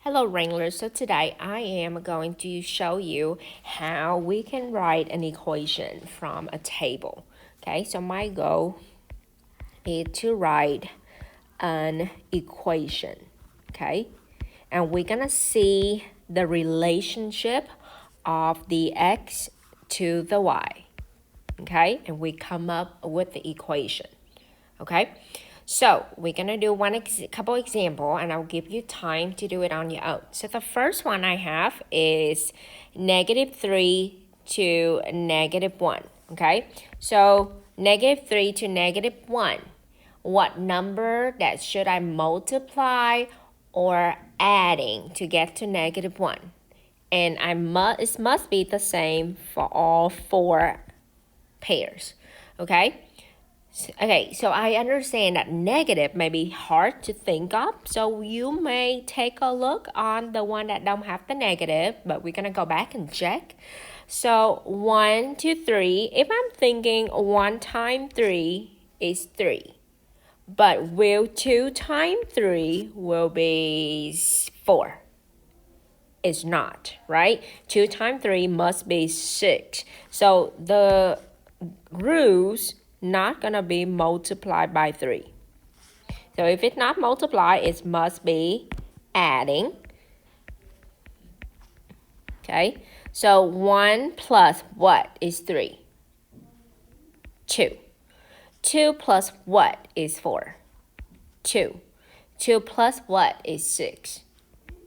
Hello Wranglers, so today I am going to show you how we can write an equation from a table. Okay, so my goal is to write an equation, okay? And we're gonna see the relationship of the x to the y, okay? And we come up with the equation, okay? So we're gonna do couple example, and I'll give you time to do it on your own. So the first one I have is -3 to -1. Okay, so -3 to -1. What number that should I multiply or adding to get to -1? And it must be the same for all four pairs. Okay. Okay, so I understand that negative may be hard to think of, so you may take a look on the one that don't have the negative, but we're gonna go back and check. So 1, 2, 3, if I'm thinking 1 times 3 is 3, but will 2 times 3 will be 4? It's not, right? 2 times 3 must be 6. So the rules not gonna be multiplied by 3. So if it's not multiplied, it must be adding. Okay, so 1 plus what is 3? 2. 2 plus what is 4? 2. 2 plus what is 6?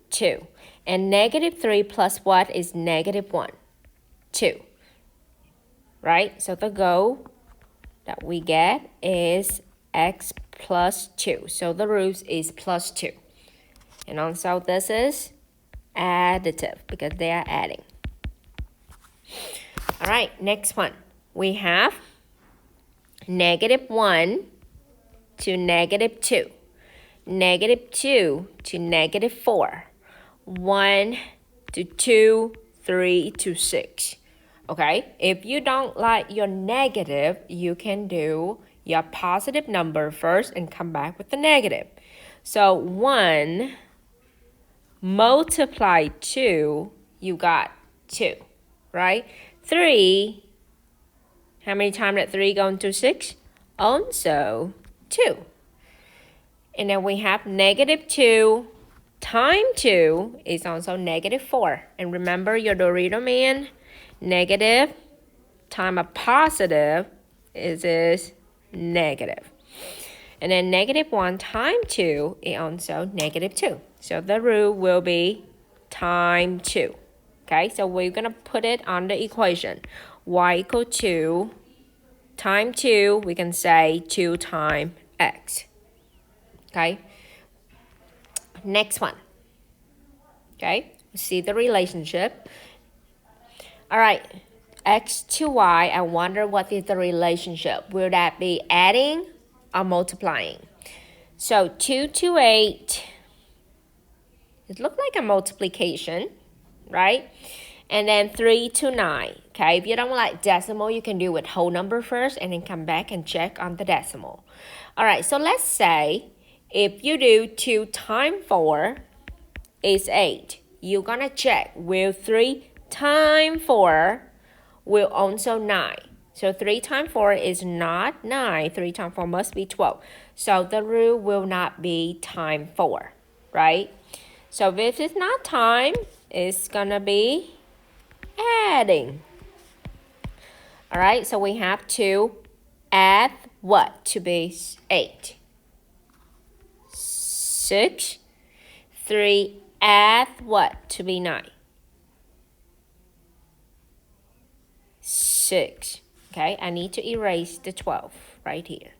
2. And -3 plus what is -1? 2. Right, so the goal that we get is x plus 2. So the root is plus 2. And also this is additive because they are adding. All right, next one. We have -1 to -2. -2 to -4. 1 to 2, 3 to 6. Okay, if you don't like your negative, you can do your positive number first and come back with the negative. So 1 multiply 2, you got 2, right? 3, how many times did 3 go into 6? Also 2. And then we have -2 times 2 is also -4. And remember your Dorito man, negative times a positive is negative. And then -1 times 2 is also -2. So the root will be times 2. Okay, so we're going to put it on the equation. Y equal 2 times 2, we can say 2 times x. Okay, next one. Okay, see the relationship. All right, x to y, I wonder what is the relationship. Will that be adding or multiplying? So 2 to 8, it looks like a multiplication, right? And then 3 to 9, okay? If you don't like decimal, you can do with whole number first and then come back and check on the decimal. All right, so let's say if you do 2 times 4 is 8, you're gonna check, will 3 times 4 will also 9. So 3 times 4 is not 9. 3 times 4 must be 12. So the root will not be times 4, right? So if it's not time, it's gonna be adding. All right, so we have to add what to be 8? 6. 3 add what to be 9? 6. Okay, I need to erase the 12 right here.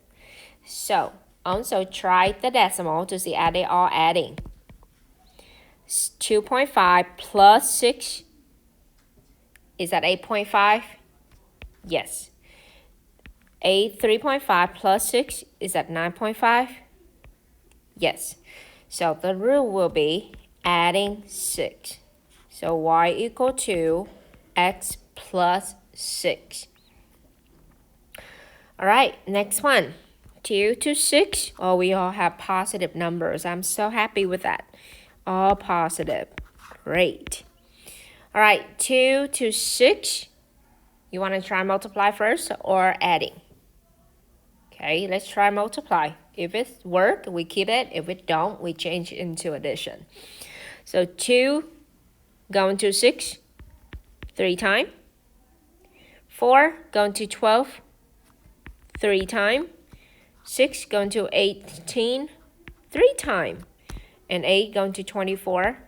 So also try the decimal to see are they all adding. 2.5 plus 6, is that 8.5? Yes. 3.5 plus 6, is that 9.5? Yes. So the rule will be adding 6. So y equal to x plus 6. All right, next one. 2 to 6. Oh, we all have positive numbers. I'm so happy with that. All positive. Great. All right, 2 to 6. You want to try multiply first or adding? Okay, let's try multiply. If it works, we keep it. If it don't, we change it into addition. So 2 going to 6 3 times. 4 going to 12 3 times. 6 going to 18 3 times. And 8 going to 24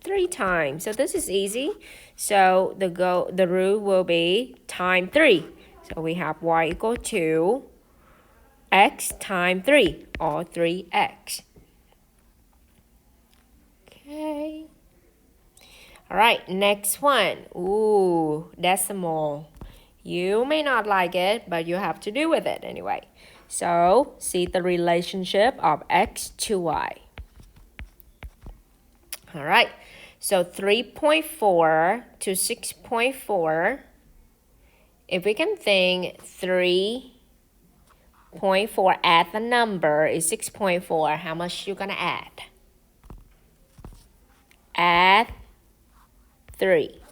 3 times. So this is easy. So the rule will be times 3. So we have y equal to x times 3, or 3x. Okay. All right, next one. Ooh, decimal. You may not like it, but you have to do with it anyway. So, see the relationship of x to y. All right, so 3.4 to 6.4. If we can think 3.4 add the number is 6.4, how much you gonna add? Add 3.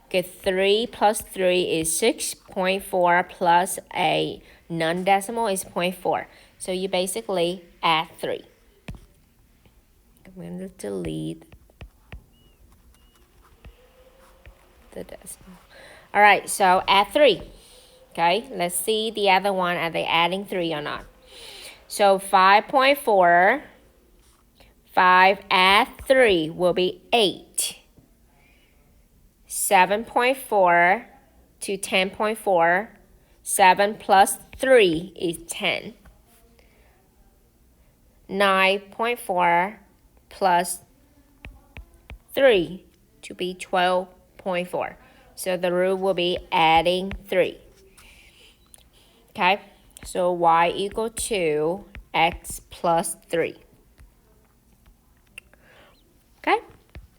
Okay, 3 plus 3 is 6.4 plus a non-decimal is 0.4. So you basically add 3. I'm going to delete the decimal. All right, so add 3. Okay, let's see the other one. Are they adding 3 or not? So 5.4, 5 add 3 will be 8. 7.4 to 10.4, 7 plus 3 is 10. 9.4 plus 3 to be 12.4. So the rule will be adding 3. Okay, so y equal to x plus 3. Okay,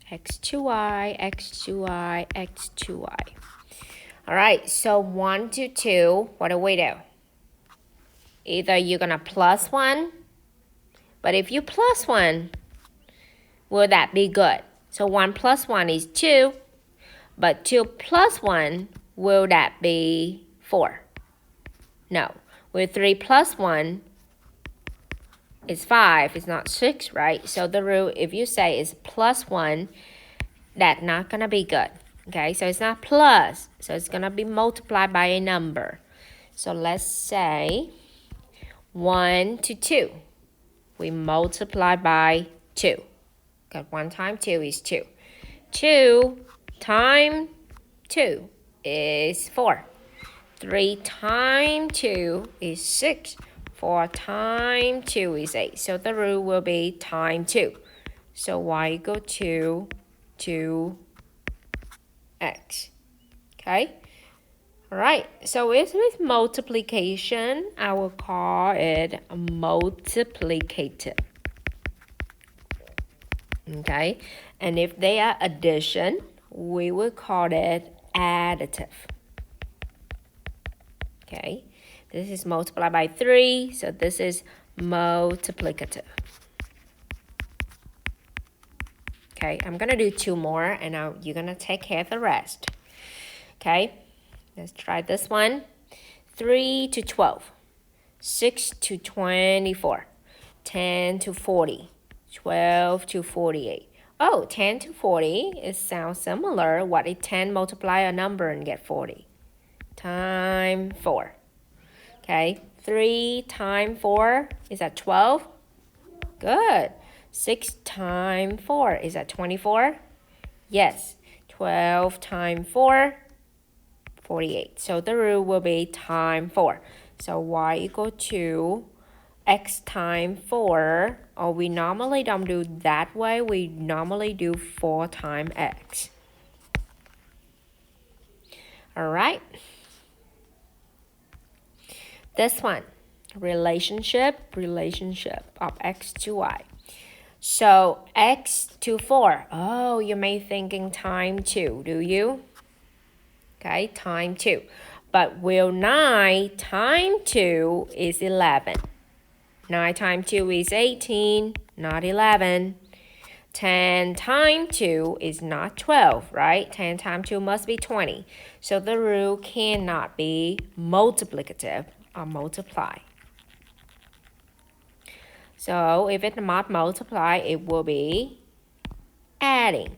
x to y, x to y, x to y. All right, so 1 to 2, what do we do? Either you're going to plus 1, but if you plus 1, will that be good? So 1 plus 1 is 2, but 2 plus 1, will that be 4? No. With 3 plus 1 is 5. It's not 6, right? So the rule, if you say it's plus 1, that's not going to be good. Okay, so it's not plus. So it's going to be multiplied by a number. So let's say 1 to 2. We multiply by 2. Okay, 1 times 2 is 2. 2 times 2 is 4. 3 times 2 is 6. 4 times 2 is 8. So the rule will be times 2. So y equal to 2x. Okay? Alright, so with multiplication, I will call it multiplicative. Okay? And if they are addition, we will call it additive. Okay, this is multiplied by 3, so this is multiplicative. Okay, I'm going to do 2 more, and now you're going to take care of the rest. Okay, let's try this one. 3 to 12, 6 to 24, 10 to 40, 12 to 48. Oh, 10 to 40, it sounds similar. What if 10 multiply a number and get 40? Times 4. Okay, 3 times 4 is that 12? Good. 6 times 4 is that 24? Yes. 12 times 4, 48. So the rule will be times 4. So y equal to x times 4. Or we normally don't do that way. We normally do 4 times x. All right. This one, relationship of x to y. So x to 4. Oh, you may thinking times 2, do you? Okay, times 2. But will 9 times 2 is 11. 9 times 2 is 18, not 11. 10 times 2 is not 12, right? 10 times 2 must be 20. So the rule cannot be multiplicative or multiply. So if it's not multiply, it will be adding.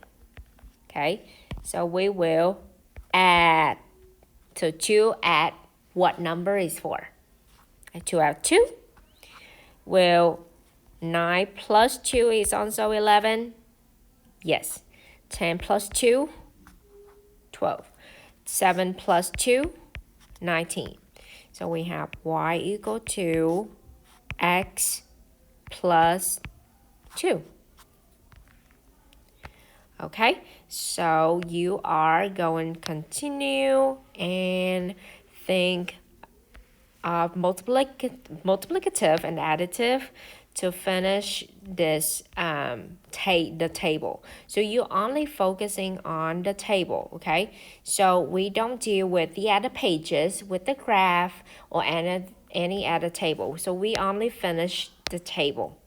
Okay, so we will add. So 2 add what number is 4? 2 add 2. Will 9 plus 2 is also 11? Yes. 10 plus 2, 12. 7 plus 2, 19. So we have y equal to x plus 2. Okay, so you are going to continue and think of multiplicative and additive to finish this the table. So you're only focusing on the table, okay? So we don't deal with the other pages, with the graph or any other table. So we only finish the table.